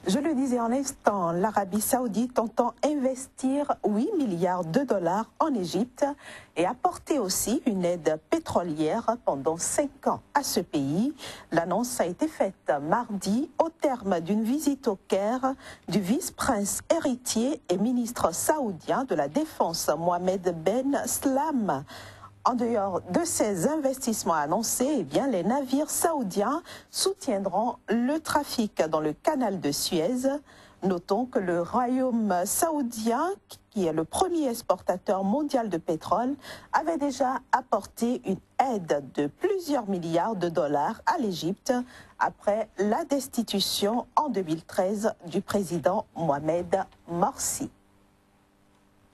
Je le disais en instant, l'Arabie Saoudite entend investir 8 milliards de dollars en Égypte et apporter aussi une aide pétrolière pendant 5 ans à ce pays. L'annonce a été faite mardi au terme d'une visite au Caire du vice-prince héritier et ministre saoudien de la Défense Mohamed Ben Slam. En dehors de ces investissements annoncés, les navires saoudiens soutiendront le trafic dans le canal de Suez. Notons que le royaume saoudien, qui est le premier exportateur mondial de pétrole, avait déjà apporté une aide de plusieurs milliards de dollars à l'Égypte après la destitution en 2013 du président Mohamed Morsi.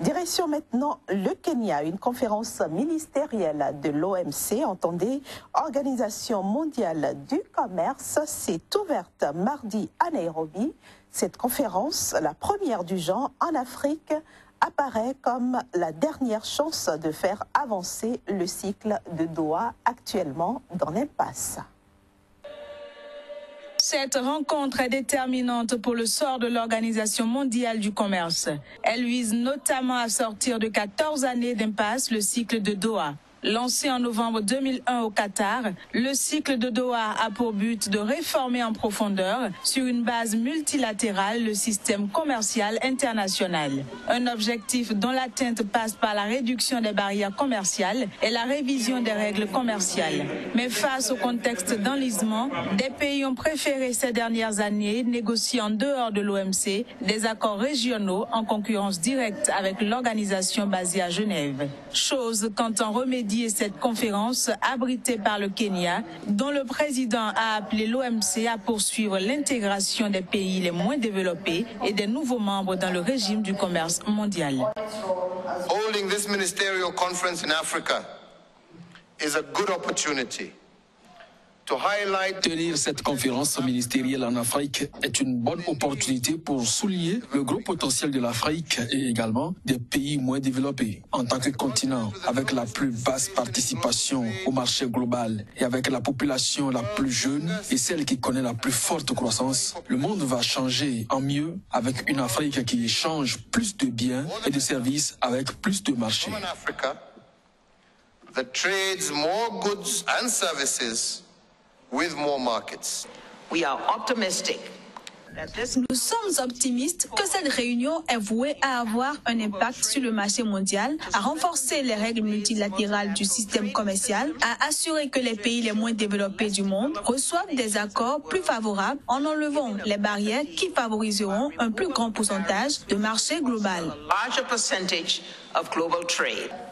Direction maintenant le Kenya. Une conférence ministérielle de l'OMC, entendez, Organisation mondiale du commerce, s'est ouverte mardi à Nairobi. Cette conférence, la première du genre en Afrique, apparaît comme la dernière chance de faire avancer le cycle de Doha, actuellement dans l'impasse. Cette rencontre est déterminante pour le sort de l'Organisation mondiale du commerce. Elle vise notamment à sortir de 14 années d'impasse le cycle de Doha. Lancé en novembre 2001 au Qatar, le cycle de Doha a pour but de réformer en profondeur, sur une base multilatérale, le système commercial international. Un objectif dont l'atteinte passe par la réduction des barrières commerciales et la révision des règles commerciales. Mais face au contexte d'enlisement, des pays ont préféré ces dernières années négocier en dehors de l'OMC des accords régionaux en concurrence directe avec l'organisation basée à Genève. Chose qu'entend remédier cette conférence abritée par le Kenya, dont le président a appelé l'OMC à poursuivre l'intégration des pays les moins développés et des nouveaux membres dans le régime du commerce mondial. Holding this ministerial conference in Africa is a good opportunity. Tenir cette conférence ministérielle en Afrique est une bonne opportunité pour souligner le gros potentiel de l'Afrique et également des pays moins développés. En tant que continent, avec la plus basse participation au marché global et avec la population la plus jeune et celle qui connaît la plus forte croissance, le monde va changer en mieux avec une Afrique qui échange plus de biens et de services avec plus de marchés. That trades more goods and services with more markets. We are optimistic. Nous sommes optimistes que cette réunion est vouée à avoir un impact sur le marché mondial, à renforcer les règles multilatérales du système commercial, à assurer que les pays les moins développés du monde reçoivent des accords plus favorables en enlevant les barrières qui favoriseront un plus grand pourcentage de marché global.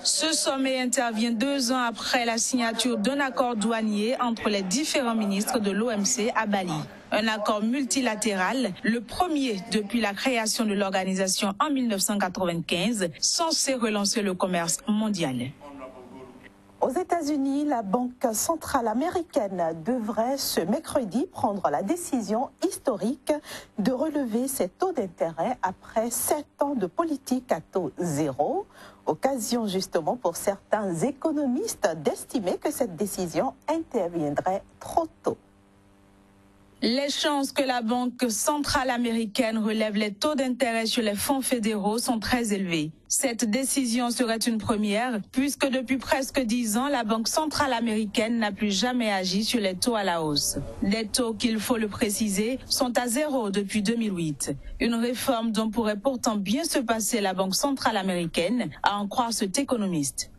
Ce sommet intervient 2 ans après la signature d'un accord douanier entre les différents ministres de l'OMC à Bali. Un accord multilatéral, le premier depuis la création de l'organisation en 1995, censé relancer le commerce mondial. Aux États-Unis, la Banque centrale américaine devrait ce mercredi prendre la décision historique de relever ses taux d'intérêt après 7 ans de politique à taux zéro. Occasion justement pour certains économistes d'estimer que cette décision interviendrait trop tôt. Les chances que la Banque centrale américaine relève les taux d'intérêt sur les fonds fédéraux sont très élevées. Cette décision serait une première, puisque depuis presque 10 ans, la Banque centrale américaine n'a plus jamais agi sur les taux à la hausse. Des taux, qu'il faut le préciser, sont à zéro depuis 2008. Une réforme dont pourrait pourtant bien se passer la Banque centrale américaine, à en croire cet économiste.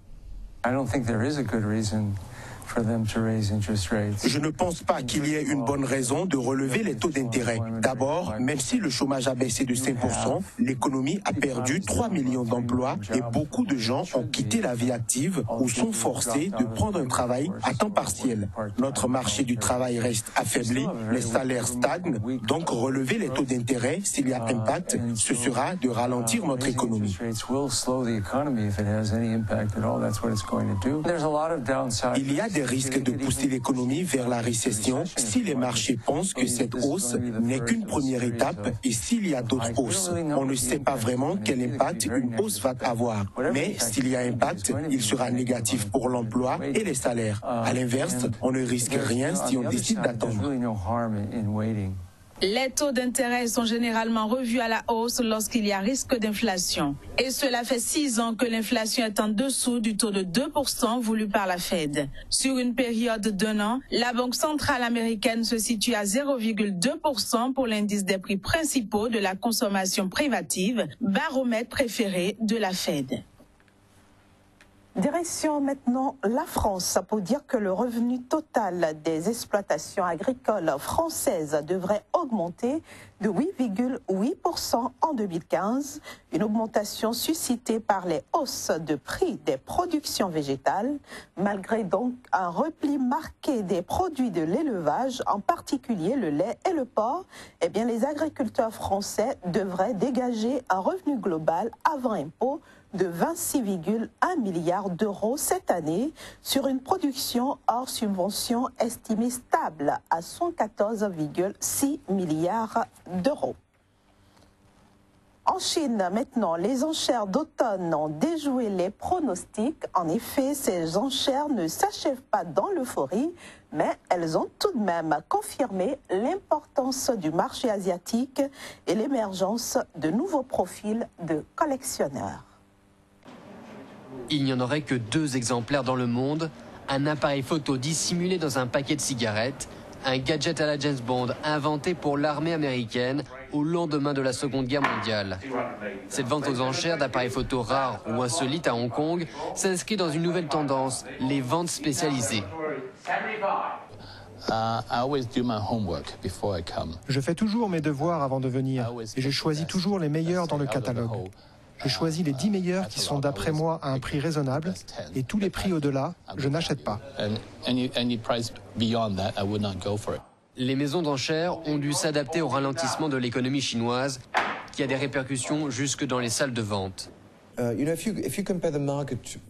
Je ne pense pas qu'il y ait une bonne raison de relever les taux d'intérêt. D'abord, même si le chômage a baissé de 5%, l'économie a perdu 3 millions d'emplois et beaucoup de gens ont quitté la vie active ou sont forcés de prendre un travail à temps partiel. Notre marché du travail reste affaibli, les salaires stagnent, donc relever les taux d'intérêt, s'il y a impact, ce sera de ralentir notre économie. Il y a des risques de pousser l'économie vers la récession si les marchés pensent que cette hausse n'est qu'une première étape et s'il y a d'autres hausses. On ne sait pas vraiment quel impact une hausse va avoir, mais s'il y a impact, il sera négatif pour l'emploi et les salaires. À l'inverse, on ne risque rien si on décide d'attendre. Les taux d'intérêt sont généralement revus à la hausse lorsqu'il y a risque d'inflation. Et cela fait 6 ans que l'inflation est en dessous du taux de 2% voulu par la Fed. Sur une période d'1 an, la Banque centrale américaine se situe à 0,2% pour l'indice des prix principaux de la consommation privative, baromètre préféré de la Fed. Direction maintenant la France pour dire que le revenu total des exploitations agricoles françaises devrait augmenter de 8,8% en 2015, une augmentation suscitée par les hausses de prix des productions végétales, malgré donc un repli marqué des produits de l'élevage, en particulier le lait et le porc. Eh bien, les agriculteurs français devraient dégager un revenu global avant impôt de 26,1 milliards d'euros cette année sur une production hors subvention estimée stable à 114,6 milliards d'euros. En Chine, maintenant, les enchères d'automne ont déjoué les pronostics. En effet, ces enchères ne s'achèvent pas dans l'euphorie, mais elles ont tout de même confirmé l'importance du marché asiatique et l'émergence de nouveaux profils de collectionneurs. Il n'y en aurait que 2 exemplaires dans le monde, un appareil photo dissimulé dans un paquet de cigarettes, un gadget à la James Bond inventé pour l'armée américaine au lendemain de la Seconde Guerre mondiale. Cette vente aux enchères d'appareils photo rares ou insolites à Hong Kong s'inscrit dans une nouvelle tendance, les ventes spécialisées. Je fais toujours mes devoirs avant de venir et je choisis toujours les meilleurs dans le catalogue. Je choisis les 10 meilleurs qui sont d'après moi à un prix raisonnable et tous les prix au-delà, je n'achète pas. Les maisons d'enchères ont dû s'adapter au ralentissement de l'économie chinoise qui a des répercussions jusque dans les salles de vente.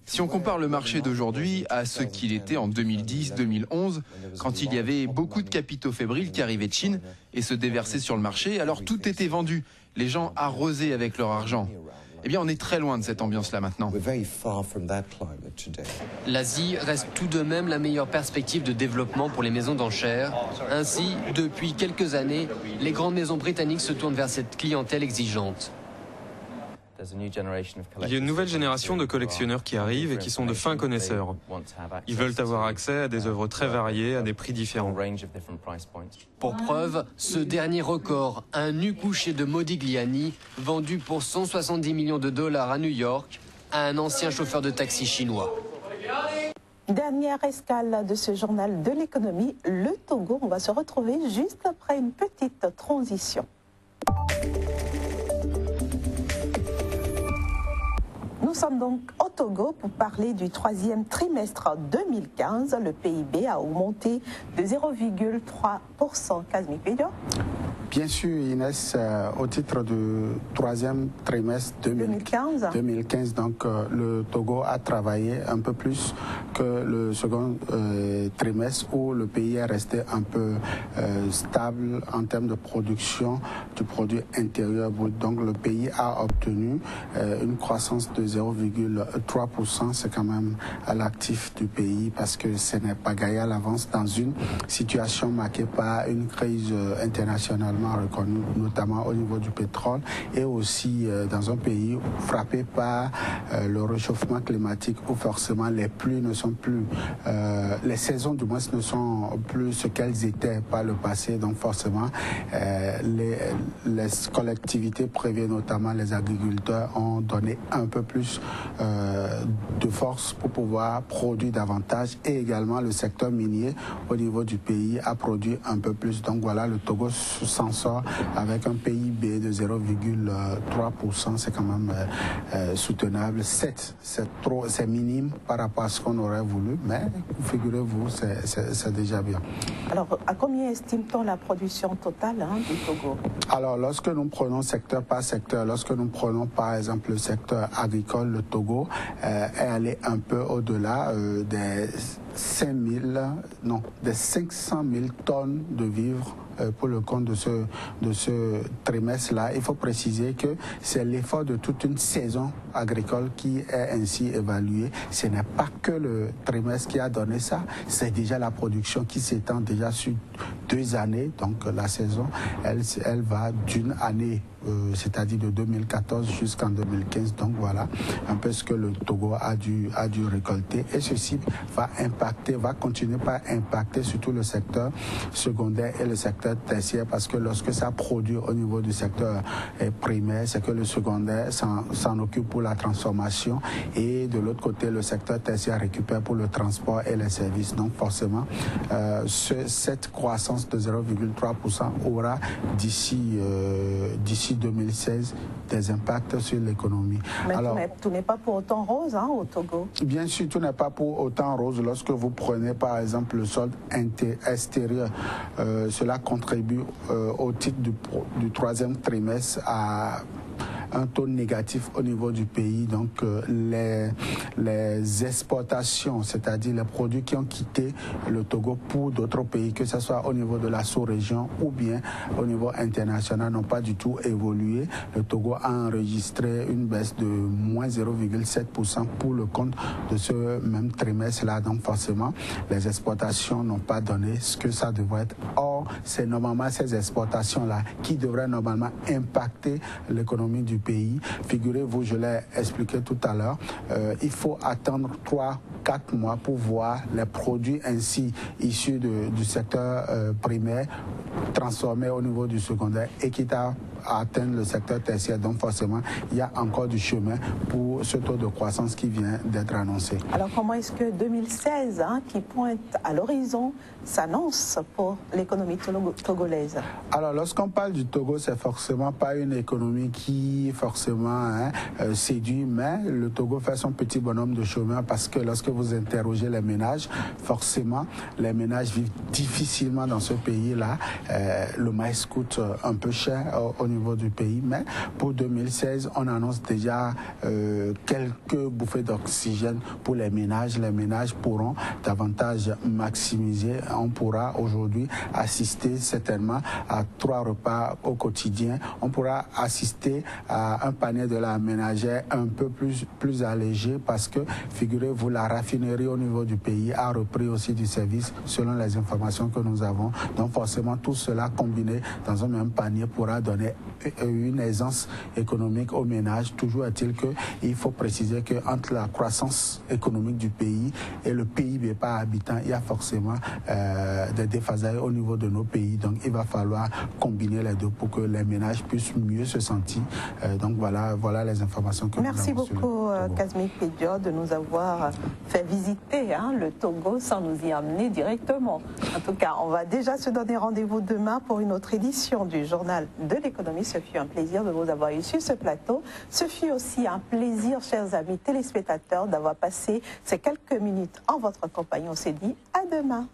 Si on compare le marché d'aujourd'hui à ce qu'il était en 2010-2011, quand il y avait beaucoup de capitaux fébriles qui arrivaient de Chine et se déversaient sur le marché, alors tout était vendu. Les gens arrosaient avec leur argent. Eh bien, on est très loin de cette ambiance-là maintenant. L'Asie reste tout de même la meilleure perspective de développement pour les maisons d'enchères. Ainsi, depuis quelques années, les grandes maisons britanniques se tournent vers cette clientèle exigeante. Il y a une nouvelle génération de collectionneurs qui arrivent et qui sont de fins connaisseurs. Ils veulent avoir accès à des œuvres très variées, à des prix différents. Pour preuve, ce dernier record, un nu couché de Modigliani, vendu pour 170 millions de dollars à New York, à un ancien chauffeur de taxi chinois. Dernière escale de ce journal de l'économie, le Togo. On va se retrouver juste après une petite transition. Nous sommes donc au Togo pour parler du 3e trimestre 2015. Le PIB a augmenté de 0,3%. Kazmi Pédio. Bien sûr, Inès, au titre du 3e trimestre 2015, donc le Togo a travaillé un peu plus que le second trimestre où le pays est resté un peu stable en termes de production du produit intérieur brut. Donc le pays a obtenu une croissance de 0,3%. C'est quand même à l'actif du pays parce que ce n'est pas gagné à l'avance dans une situation marquée par une crise internationale reconnu, notamment au niveau du pétrole, et aussi dans un pays frappé par le réchauffement climatique où forcément les pluies ne sont plus, les saisons du moins ne sont plus ce qu'elles étaient par le passé. Donc forcément, les collectivités privées, notamment les agriculteurs, ont donné un peu plus de force pour pouvoir produire davantage, et également le secteur minier au niveau du pays a produit un peu plus. Donc voilà, le Togo s'en sort avec un PIB de 0,3%, c'est quand même soutenable. 7, c'est minime par rapport à ce qu'on aurait voulu, mais figurez-vous, c'est déjà bien. Alors, à combien estime-t-on la production totale du Togo? Alors, lorsque nous prenons secteur par secteur, lorsque nous prenons par exemple le secteur agricole, le Togo est allé un peu au-delà des 500 000 tonnes de vivres pour le compte de ce trimestre-là. Il faut préciser que c'est l'effort de toute une saison agricole qui est ainsi évalué. Ce n'est pas que le trimestre qui a donné ça, c'est déjà la production qui s'étend déjà sur 2 années. Donc la saison, elle va d'une année, c'est-à-dire de 2014 jusqu'en 2015. Donc voilà un peu ce que le Togo a dû récolter. Et ceci va continuer par impacter surtout le secteur secondaire et le secteur tertiaire, parce que lorsque ça produit au niveau du secteur primaire, c'est que le secondaire s'en occupe pour la transformation, et de l'autre côté, le secteur tertiaire récupère pour le transport et les services. Donc forcément, cette croissance de 0,3% aura d'ici 2016 des impacts sur l'économie. Mais alors, tout n'est pas pour autant rose au Togo. Bien sûr, tout n'est pas pour autant rose. Lorsque vous prenez par exemple le solde extérieur, cela contribue au titre du 3e trimestre à un taux négatif au niveau du pays. Donc les exportations, c'est-à-dire les produits qui ont quitté le Togo pour d'autres pays, que ce soit au niveau de la sous-région ou bien au niveau international, n'ont pas du tout évolué. Le Togo a enregistré une baisse de moins 0,7% pour le compte de ce même trimestre-là. Donc forcément, les exportations n'ont pas donné ce que ça devrait être. Or, c'est normalement ces exportations-là qui devraient normalement impacter l'économie du pays. Figurez-vous, je l'ai expliqué tout à l'heure, il faut attendre 3-4 mois pour voir les produits ainsi issus du secteur primaire transformés au niveau du secondaire et quitte à atteindre le secteur tertiaire. Donc forcément, il y a encore du chemin pour ce taux de croissance qui vient d'être annoncé. Alors comment est-ce que 2016, qui pointe à l'horizon, s'annonce pour l'économie togolaise? Alors lorsqu'on parle du Togo, c'est forcément pas une économie qui forcément séduit, mais le Togo fait son petit bonhomme de chemin, parce que lorsque vous interrogez les ménages, forcément les ménages vivent difficilement dans ce pays-là. Le maïs coûte un peu cher au niveau du pays, mais pour 2016, on annonce déjà quelques bouffées d'oxygène pour les ménages. Les ménages pourront davantage maximiser. On pourra aujourd'hui assister certainement à 3 repas au quotidien. On pourra assister à un panier de la ménagère un peu plus allégé, parce que, figurez-vous, la raffinerie au niveau du pays a repris aussi du service selon les informations que nous avons. Donc forcément, tout cela combiné dans un même panier pourra donner une aisance économique aux ménages. Toujours est-il qu'il faut préciser qu'entre la croissance économique du pays et le PIB par habitant, il y a forcément des déphasages au niveau de nos pays. Donc il va falloir combiner les deux pour que les ménages puissent mieux se sentir. Donc voilà les informations que nous avons. Merci beaucoup Kazmi Pedjo de nous avoir fait visiter le Togo sans nous y amener directement. En tout cas, on va déjà se donner rendez-vous demain pour une autre édition du Journal de l'économie. Ce fut un plaisir de vous avoir eu sur ce plateau. Ce fut aussi un plaisir, chers amis téléspectateurs, d'avoir passé ces quelques minutes en votre compagnie. On se dit à demain.